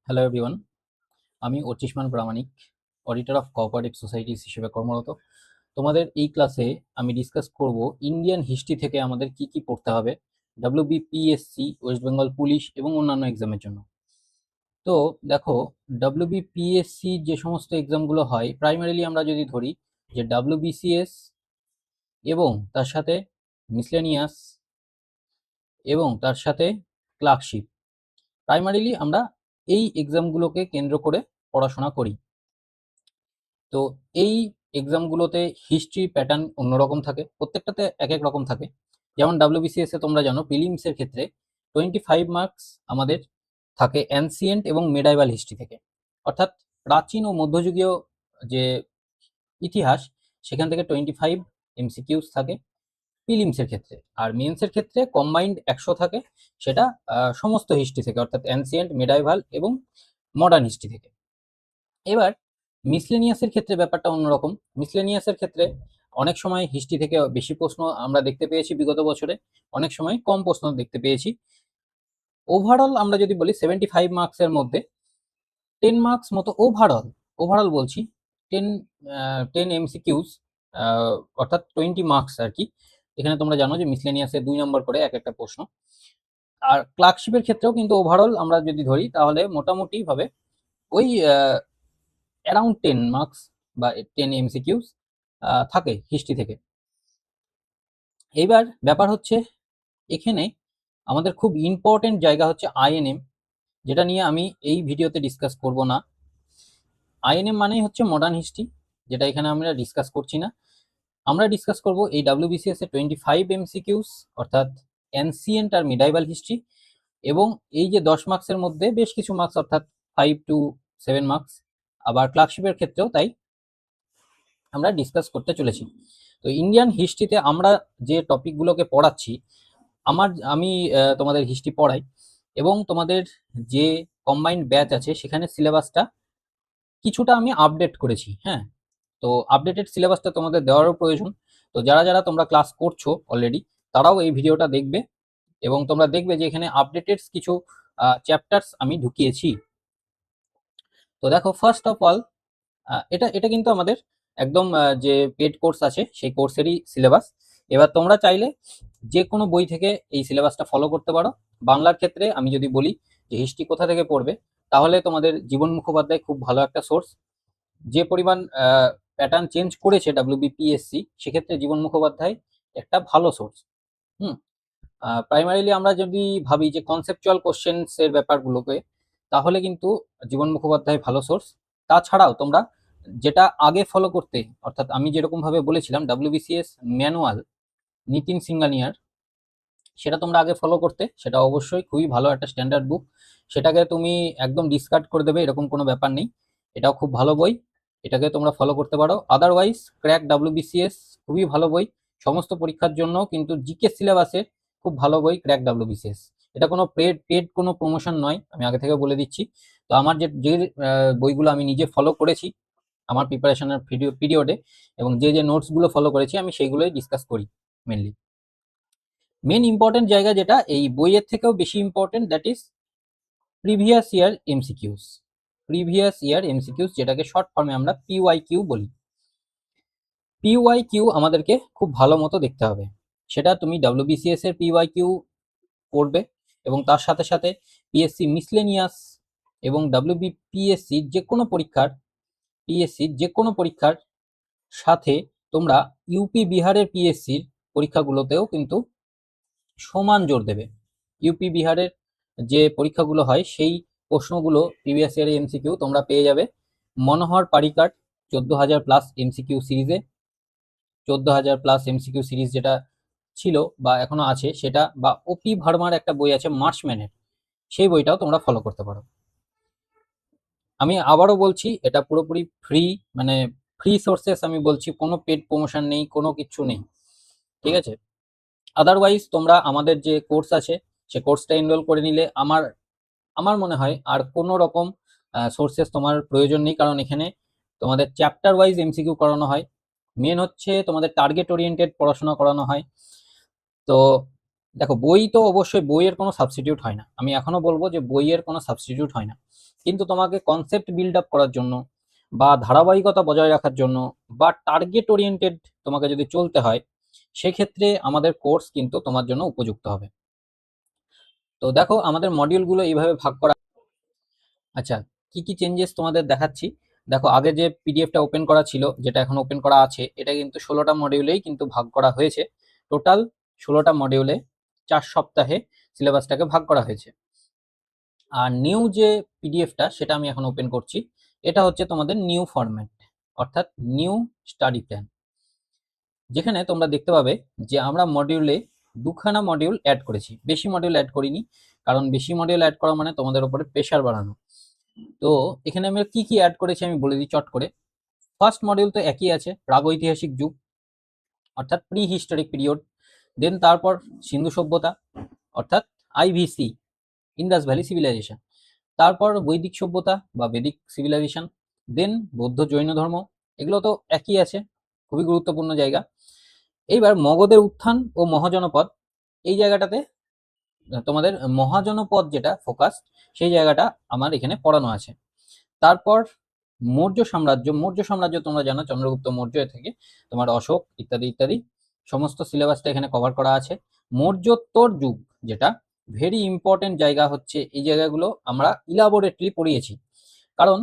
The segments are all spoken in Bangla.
হ্যালো এভরিওয়ান, আমি অর্চিষ্মান প্রামাণিক, অডিটর অফ কোঅপারেটিভ সোসাইটিস হিসেবে কর্মরত। তোমাদের এই ক্লাসে আমি ডিসকাস করব ইন্ডিয়ান হিস্ট্রি থেকে আমাদের কি কি পড়তে হবে ডব্লিউবিপিএসসি, ওয়েস্ট বেঙ্গল পুলিশ এবং অন্যান্য এক্সামের জন্য। তো দেখো, ডব্লিউবিপিএসসি যে সমস্ত এক্সামগুলো হয়, প্রাইমারিলি আমরা যদি ধরি যে ডাব্লিউবিসিএস এবং তার সাথে মিসলেনিয়াস এবং তার সাথে ক্লার্কশিপ, প্রাইমারিলি আমরা এই এক্সামগুলোকে কেন্দ্র করে পড়াশোনা করি। তো এই এক্সামগুলোতে হিস্ট্রি প্যাটার্ন অন্যরকম থাকে, প্রত্যেকটাতে এক এক রকম থাকে। যেমন ডাব্লিউবিসিএস এ তোমরা জানো প্রিলিমসের ক্ষেত্রে 25 মার্কস আমাদের থাকে অ্যানসিয়েন্ট এবং মেডাইভাল হিস্ট্রি থেকে, অর্থাৎ প্রাচীন ও মধ্যযুগীয় যে ইতিহাস, সেখান থেকে 25 এমসিকিউস থাকে প্রিলিমসের ক্ষেত্রে। আর মেন্সের ক্ষেত্রে কম্বাইন্ড 100 থাকে, সেটা সমস্ত হিস্ট্রি থেকে, অর্থাৎ অ্যানসিয়েন্ট, মেডাইভাল এবং মডার্ন হিস্ট্রি থেকে। এবার মিসলেনিয়াসের ক্ষেত্রে ব্যাপারটা অন্যরকম। মিসলেনিয়াসের ক্ষেত্রে অনেক সময় হিস্ট্রি থেকে বেশি প্রশ্ন আমরা দেখতে পেয়েছি বিগত বছরে, অনেক সময় কম প্রশ্ন দেখতে পেয়েছি। ওভারঅল আমরা যদি বলি 75 মার্কসের মধ্যে 10 মার্কস মতো ওভারঅল বলছি, 10 10 এমসিকিউস, অর্থাৎ 20 মার্কস আর কি। এখানে তোমরা জানো যে মিসলেনিয়াসে 2 নম্বর করে এক একটা প্রশ্ন। আর ক্লার্কশিপের ক্ষেত্রেও কিন্তু ওভারঅল আমরা যদি ধরি তাহলে মোটামুটি ভাবে ওই অ্যারাউন্ড 10 মার্কস বা 10 এমসিকিউস থাকে হিস্ট্রি থেকে। এইবার ব্যাপার হচ্ছে, এখানে আমাদের খুব ইম্পর্টেন্ট জায়গা হচ্ছে আইএনএম, যেটা নিয়ে আমি এই ভিডিওতে ডিসকাস করব না। আইএনএম মানেই হচ্ছে মডার্ন হিস্ট্রি, যেটা এখানে আমরা ডিসকাস করছি না। আমরা ডিসকাস করব এই ডাব্লিউবিসিএস এর 25 এমসিকিউস, অর্থাৎ অ্যানসিয়েন্ট আর মিডাইভাল হিস্ট্রি, এবং এই যে 10 মার্কসের মধ্যে বেশ কিছু মার্কস, অর্থাৎ 5 to 7 মার্কস। আবার ক্লার্কশিপের ক্ষেত্রেও তাই আমরা ডিসকাস করতে চলেছি। তো ইন্ডিয়ান হিস্ট্রিতে আমরা যে টপিকগুলোকে পড়াচ্ছি, আমি তোমাদের হিস্ট্রি পড়াই, এবং তোমাদের যে কম্বাইন্ড ব্যাচ আছে সেখানে সিলেবাসটা কিছুটা আমি আপডেট করেছি। হ্যাঁ, তো আপডেটেড সিলেবাসটা তোমাদের দেওয়ারও প্রয়োজন। তো যারা যারা তোমরা ক্লাস করছো অলরেডি, তারাও এই ভিডিওটা দেখবে, এবং তোমরা দেখবে যে এখানে আপডেটেড কিছু চ্যাপ্টার্স আমি ঢুকিয়েছি। তো দেখো, ফার্স্ট অফ অল, এটা এটা কিন্তু আমাদের একদম যে পেড কোর্স আছে সেই কোর্সেরই সিলেবাস। এবার তোমরা চাইলে যে কোনো বই থেকে এই সিলেবাসটা ফলো করতে পারো। বাংলার ক্ষেত্রে আমি যদি বলি যে হিস্ট্রি কোথা থেকে পড়বে, তাহলে তোমাদের জীবন মুখোপাধ্যায় খুব ভালো একটা সোর্স। যে পরিমাণ প্যাটার্ন চেঞ্জ করেছে ডাব্লিউবিপিএসসি, সেক্ষেত্রে জীবন মুখোপাধ্যায় একটা ভালো সোর্স। হুম, প্রাইমারিলি আমরা যদি ভাবি যে কনসেপচুয়াল কোশ্চেন্স এর ব্যাপারগুলোকে, তাহলে কিন্তু জীবন মুখোপাধ্যায় ভালো সোর্স। তাছাড়াও তোমরা যেটা আগে ফলো করতে, অর্থাৎ আমি যেরকম ভাবে বলেছিলাম ডাব্লিউবিসিএস ম্যানুয়াল, নিতিন সিঙ্গানিয়ার, সেটা তোমরা আগে ফলো করতে, সেটা অবশ্যই খুবই ভালো একটা স্ট্যান্ডার্ড বুক। সেটাকে তুমি একদম ডিসকার্ড করে দেবে এরকম কোনো ব্যাপার নেই, এটাও খুব ভালো বই, এটাকে তোমরা ফলো করতে পারো। আদারওয়াইজ ক্র্যাক ডাব্লিউবিসিএস খুবই ভালো বই সমস্ত পরীক্ষার জন্য, কিন্তু জিকে সিলেবাসে খুব ভালো বই ক্র্যাক ডাব্লিউবিসিএস। এটা কোনো পেড পেড কোনো প্রমোশন নয়, আমি আগে থেকে বলে দিচ্ছি। তো আমার যে যে বইগুলো আমি নিজে ফলো করেছি আমার প্রিপারেশনের পিরিয়ডে, এবং যে যে নোটসগুলো ফলো করেছি আমি সেইগুলোই ডিসকাস করি মেনলি। মেন ইম্পর্টেন্ট জায়গা যেটা এই বইয়ের থেকেও বেশি important, that is previous year MCQs. Previous year MCQs, যেটাকে শর্ট ফর্মে আমরা পিওয়াই কিউ বলি। পিওয়াই কিউ আমাদেরকে খুব ভালো মতো দেখতে হবে। সেটা তুমি ডাব্লিউবিসিএস এর পিওয়াই কিউ পড়বে, এবং তার সাথে সাথে পিএসসি মিসলেনিয়াস এবং ডাব্লিউবিপিএসসির যে কোনো পরীক্ষার, পিএসসির যে কোনো পরীক্ষার সাথে তোমরা ইউপি বিহারের পিএসসির পরীক্ষাগুলোতেও কিন্তু সমান জোর দেবে। ইউপি বিহারের যে পরীক্ষাগুলো হয় সেই প্রশ্নগুলো প্রিভিয়াস ইয়ারের এমসিকিউ তোমরা পেয়ে যাবে মনোহর পারিকার 14,000+ এমসিকিউ সিরিজে। 14,000+ এমসিকিউ সিরিজ যেটা ছিল বা এখনো আছে সেটা, বা ওপি ভার্মার একটা বই আছে মার্চম্যানের, সেই বইটাও তোমরা ফলো করতে পারো। আমি আবারও বলছি, এটা পুরোপুরি ফ্রি, মানে ফ্রি সোর্সেস আমি বলছি, কোনো পেড প্রমোশন নেই, কোনো কিচ্ছু নেই, ঠিক আছে? আদারওয়াইজ তোমরা আমাদের যে কোর্স আছে সে কোর্সটা এনরোল করে নিলে আমার আমার মনে হয় আর কোনো রকম সোর্সেস তোমার প্রয়োজন নেই, কারণ এখানে তোমাদের চ্যাপ্টার ওয়াইজ এমসিকিউ করানো হয়। মেন হচ্ছে তোমাদের টার্গেট ওরিয়েন্টেড পড়াশোনা করানো হয়। তো দেখো বই তো অবশ্যই, বইয়ের কোনো সাবস্টিটিউট হয় না, আমি এখনো বলবো যে বইয়ের কোনো সাবস্টিটিউট হয় না, কিন্তু তোমাকে কনসেপ্ট বিল্ড আপ করার জন্য বা ধারাবাহিকতা বজায় রাখার জন্য বা টার্গেট ওরিয়েন্টেড তোমাকে যদি চলতে হয়, সেক্ষেত্রে আমাদের কোর্স কিন্তু তোমার জন্য উপযুক্ত হবে। তো দেখো আমাদের মডিউলগুলো এইভাবে ভাগ করা। আচ্ছা, কি কি চেঞ্জেস তোমাদের দেখাচ্ছি। দেখো আগে যে পিডিএফটা ওপেন করা ছিল, যেটা এখন ওপেন করা আছে, এটা কিন্তু 16টা মডিউলেই কিন্তু ভাগ করা হয়েছে। টোটাল 16টা মডিউলে 4 সপ্তাহে সিলেবাসটাকে ভাগ করা হয়েছে। আর নিউ যে পিডিএফটা সেটা আমি এখন ওপেন করছি, এটা হচ্ছে তোমাদের নিউ ফরম্যাট, অর্থাৎ নিউ স্টাডি প্ল্যান, যেখানে তোমরা দেখতে পাবে যে আমরা মডিউলে 2খানা মডিউল অ্যাড করেছি, বেশি মডিউল অ্যাড করিনি, কারণ বেশি মডিউল অ্যাড করা মানে তোমাদের উপরে প্রেশার বাড়ানো। তো এখানে আমরা কি কি অ্যাড করেছি আমি বলে দিই চট করে। ফার্স্ট মডিউল তো একই আছে, প্রাগৈতিহাসিক যুগ, অর্থাৎ প্রি হিস্টোরিক পিরিয়ড। দেন তারপর সিন্ধু সভ্যতা, অর্থাৎ আইভিসি, ইন্দাস ভ্যালি সিভিলাইজেশন। তারপর বৈদিক সভ্যতা বা বেদিক সিভিলাইজেশন। দেন বৌদ্ধ জৈন ধর্ম, এগুলো তো একই আছে, খুবই গুরুত্বপূর্ণ জায়গা। এইবার মগধের উত্থান ও মহাজনপদ, এই জায়গাটাতে তোমাদের মহাজনপদ যেটা ফোকাস, সেই জায়গাটা আমার এখানে পড়ানো আছে। তারপর মৌর্য সাম্রাজ্য, মৌর্য সাম্রাজ্য তোমরা জানো চন্দ্রগুপ্ত মৌর্য থেকে তোমার অশোক ইত্যাদি ইত্যাদি, সমস্ত সিলেবাসটা এখানে কভার করা আছে। মৌর্যোত্তর যুগ, যেটা ভেরি ইম্পর্টেন্ট জায়গা হচ্ছে, এই জায়গাগুলো আমরা ইলাবোরেটলি পড়িয়েছি, কারণ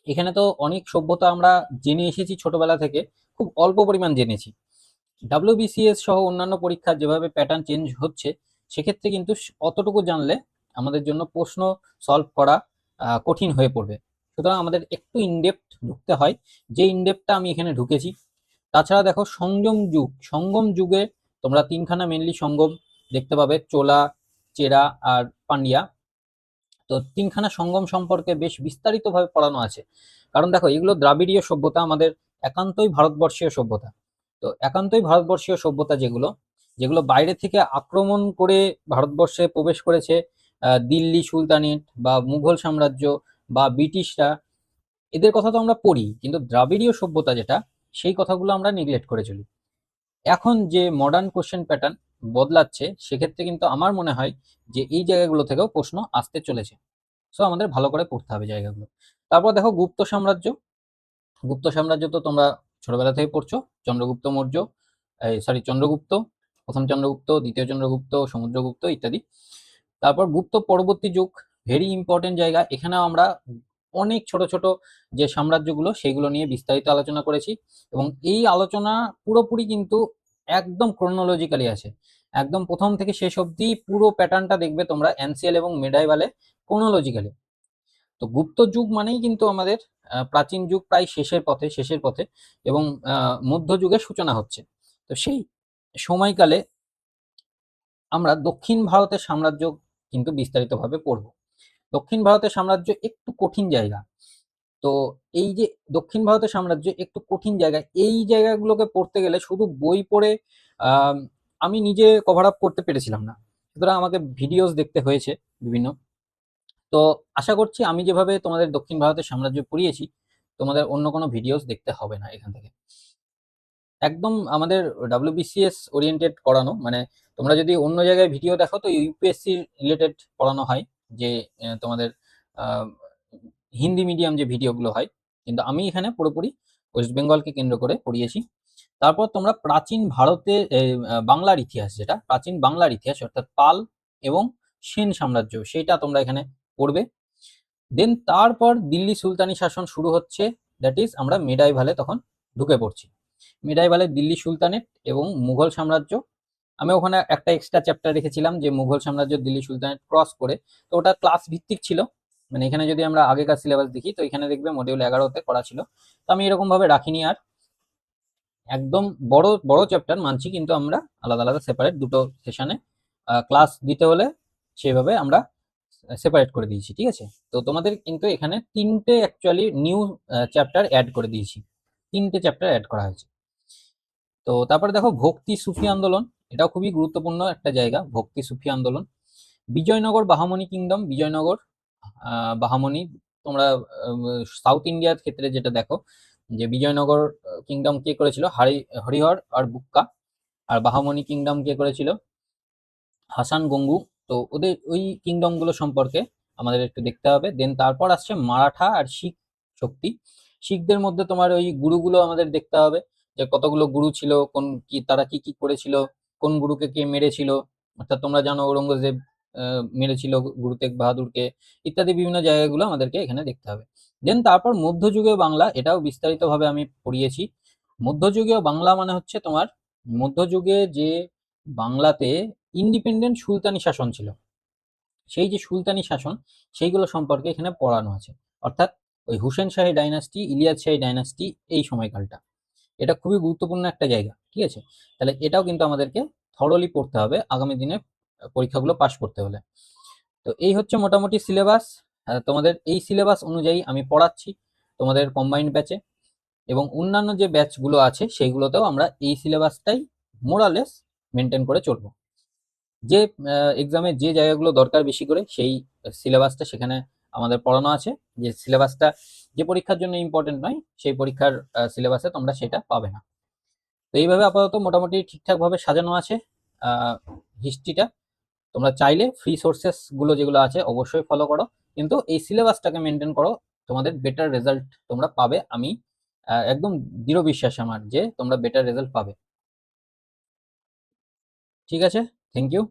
এখানে তো অনেক সভ্যতা আমরা জেনে এসেছি ছোটবেলা থেকে, খুব অল্প পরিমাণ জেনেছি। ডাব্লিউবিসিএস সহ অন্যান্য পরীক্ষার যেভাবে প্যাটার্ন চেঞ্জ হচ্ছে, সেক্ষেত্রে কিন্তু অতটুকু জানলে আমাদের জন্য প্রশ্ন সলভ করা কঠিন হয়ে পড়বে। সুতরাং আমাদের একটু ইনডেপথ ঢুকতে হয়, যে ইনডেপথটা আমি এখানে ঢুকেছি। তাছাড়া দেখো সংযম যুগ, সঙ্গম যুগে তোমরা 3খানা মেনলি সঙ্গম দেখতে পাবে, চোলা, চেরা আর পান্ডিয়া। তো 3খানা সঙ্গম সম্পর্কে বেশ বিস্তারিতভাবে পড়ানো আছে, কারণ দেখো এগুলো দ্রাবিড়ীয় সভ্যতা, আমাদের একান্তই ভারতবর্ষীয় সভ্যতা। তো একান্তই ভারতবর্ষীয় সভ্যতা যেগুলো, যেগুলো বাইরে থেকে আক্রমণ করে ভারতবর্ষে প্রবেশ করেছে, দিল্লি সুলতানেট বা মুঘল সাম্রাজ্য বা ব্রিটিশরা, এদের কথা তো আমরা পড়ি, কিন্তু দ্রাবিড়ীয় সভ্যতা যেটা, সেই কথাগুলো আমরা নেগলেক্ট করে চলি। এখন যে মডার্ন কোশ্চেন প্যাটার্ন বদলাচ্ছে, সেক্ষেত্রে কিন্তু আমার মনে হয় যে এই জায়গাগুলো থেকেও প্রশ্ন আসতে চলেছে। সো আমাদের ভালো করে পড়তে হবে জায়গাগুলো। তারপর দেখো গুপ্ত সাম্রাজ্য, গুপ্ত সাম্রাজ্য তো তোমরা ছোটবেলা থেকে পড়ছো, চন্দ্রগুপ্ত মৌর্য, চন্দ্রগুপ্ত, প্রথম চন্দ্রগুপ্ত, দ্বিতীয় চন্দ্রগুপ্ত, সমুদ্রগুপ্ত ইত্যাদি। তারপর গুপ্ত পরবর্তী যুগ, ভেরি ইম্পর্টেন্ট জায়গা, এখানেও আমরা অনেক ছোট ছোট যে সাম্রাজ্যগুলো সেগুলো নিয়ে বিস্তারিত আলোচনা করেছি, এবং এই আলোচনা পুরোপুরি কিন্তু একদম ক্রোনোলজিক্যালি আছে, একদম প্রথম থেকে শেষ অবধি পুরো প্যাটার্নটা দেখবে তোমরা অ্যানসিয়েল এবং মেডাইভালে ক্রোনোলজিক্যালি। তো গুপ্ত যুগ মানেই কিন্তু আমাদের প্রাচীন যুগ প্রায় শেষের পথে এবং মধ্যযুগের সূচনা হচ্ছে। তো সেই সময়কালে আমরা দক্ষিণ ভারতের সাম্রাজ্য কিন্তু বিস্তারিতভাবে পড়ব। দক্ষিণ ভারতের সাম্রাজ্য একটু কঠিন জায়গা, তো এই যে দক্ষিণ ভারতের সাম্রাজ্য একটু কঠিন জায়গা, এই জায়গাগুলোকে পড়তে গেলে শুধু বই পড়ে আহ, আমি নিজে কভার আপ করতে পেরেছিলাম না, সুতরাং আমাকে ভিডিওস দেখতে হয়েছে বিভিন্ন। তো আশা করছি আমি যেভাবে তোমাদের দক্ষিণ ভারতের সাম্রাজ্য পড়িয়েছি, তোমাদের অন্য কোনো ভিডিওস দেখতে হবে না এখান থেকে। একদম আমাদের ডাব্লিউবিসিএস ওরিয়েন্টেড করানো, মানে তোমরা যদি অন্য জায়গায় ভিডিও দেখো তো ইউপিএসসি রিলেটেড পড়ানো হয়, যে তোমাদের আহ, হিন্দি মিডিয়াম যে ভিডিওগুলো হয়, কিন্তু আমি এখানে পুরোপুরি ওয়েস্ট বেঙ্গলকে কেন্দ্র করে পড়িয়েছি। তারপর তোমরা প্রাচীন ভারতের বাংলার ইতিহাস, যেটা প্রাচীন বাংলার ইতিহাস অর্থাৎ পাল এবং সেন সাম্রাজ্য, সেটা তোমরা এখানে পড়বে। দেন তারপর দিল্লি সুলতানি শাসন শুরু হচ্ছে, দ্যাট ইজ আমরা মেডাইভালে তখন ঢুকে পড়ছি। মেডাইভালে দিল্লি সুলতানেট এবং মুঘল সাম্রাজ্য, আমি ওখানে একটা এক্সট্রা চ্যাপ্টার রেখেছিলাম যে মুঘল সাম্রাজ্য দিল্লি সুলতানেট ক্রস করে, তো ওটা ক্লাস ভিত্তিক ছিল, মানে এখানে যদি আমরা আগেকার সিলেবাস দেখি তো এখানে দেখবে মডিউল 11তে করা ছিল। তো আমি এরকম ভাবে রাখিনি আর, একদম বড় বড় চ্যাপ্টার মানছি, কিন্তু আমরা আলাদা আলাদা সেপারেট দুটো সেশনে ক্লাস দিতে হলে সেভাবে আমরা সেপারেট করে দিয়েছি, ঠিক আছে। তো তোমাদের কিন্তু এখানে 3টে অ্যাকচুয়ালি নিউ চ্যাপ্টার অ্যাড করে দিয়েছি, 3টে চ্যাপ্টার অ্যাড করা হয়েছে। তো তারপরে দেখো ভক্তি সুফি আন্দোলন, এটাও খুবই গুরুত্বপূর্ণ একটা জায়গা, ভক্তি সুফি আন্দোলন। বিজয়নগর বাহামনি কিংডম, বিজয়নগর বাহামনি, তোমরা সাউথ ইন্ডিয়ার ক্ষেত্রে যেটা দেখো যে বিজয়নগর কিংডম কে করেছিল, হরিহর আর বুক্কা, আর বাহামনি কিংডম কে করেছিল, হাসান গঙ্গু। তো ওদের ওই কিংডমগুলো সম্পর্কে আমাদের একটু দেখতে হবে। দেন তারপর আসছে মারাঠা আর শিখ শক্তি। শিখদের মধ্যে তোমার ওই গুরুগুলো আমাদের দেখতে হবে, যে কতগুলো গুরু ছিল, কোন কি তারা কি কি করেছিল, কোন গুরুকে কে মেরেছিল। অর্থাৎ তোমরা জানো ঔরঙ্গজেব মেরেছিল গুরু তেগ বাহাদুরকে, ইত্যাদি বিভিন্ন জায়গাগুলো আমাদেরকে এখানে দেখতে হবে। দেন তারপর মধ্যযুগীয় বাংলা, এটাও বিস্তারিতভাবে আমি পড়িয়েছি। মধ্যযুগীয় বাংলা মানে হচ্ছে তোমার মধ্যযুগে যে বাংলাতে ইন্ডিপেন্ডেন্ট সুলতানি শাসন ছিল, সেই যে সুলতানি শাসন সেইগুলো সম্পর্কে এখানে পড়ানো আছে। অর্থাৎ ওই হুসেন শাহী ডাইনাস্টি, ইলিয়াস শাহী ডাইনাস্টি, এই সময়কালটা, এটা খুবই গুরুত্বপূর্ণ একটা জায়গা, ঠিক আছে? তাহলে এটাও কিন্তু আমাদেরকে থরলি পড়তে হবে আগামী দিনে পরীক্ষাগুলো পাশ করতে হলে। তো এই হচ্ছে মোটামুটি সিলেবাস। তোমাদের এই সিলেবাস অনুযায়ী আমি পড়াচ্ছি তোমাদের কম্বাইন্ড ব্যাচে, এবং অন্যান্য যে ব্যাচগুলো আছে সেইগুলোতেও আমরা এই সিলেবাসটাই মোরালেস মেনটেন করে চলবো। যে এক্সামে যে জায়গাগুলো দরকার বেশি করে সেই সিলেবাসটা সেখানে আমাদের পড়ানো আছে। যে সিলেবাসটা যে পরীক্ষার জন্য ইম্পর্টেন্ট নয়, সেই পরীক্ষার সিলেবাসে তোমরা সেটা পাবে না। তো এইভাবে আপাতত মোটামুটি ঠিকঠাকভাবে সাজানো আছে হিস্ট্রিটা। তোমরা চাইলে ফ্রি সোর্সেস গুলো যেগুলো আছে অবশ্যই ফলো করো, কিন্তু এই সিলেবাসটাকে মেনটেন করো, তোমাদের বেটার রেজাল্ট তোমরা পাবে। আমি একদম দৃঢ় বিশ্বাস আমার যে তোমরা বেটার রেজাল্ট পাবে। ঠিক আছে, থ্যাংক ইউ।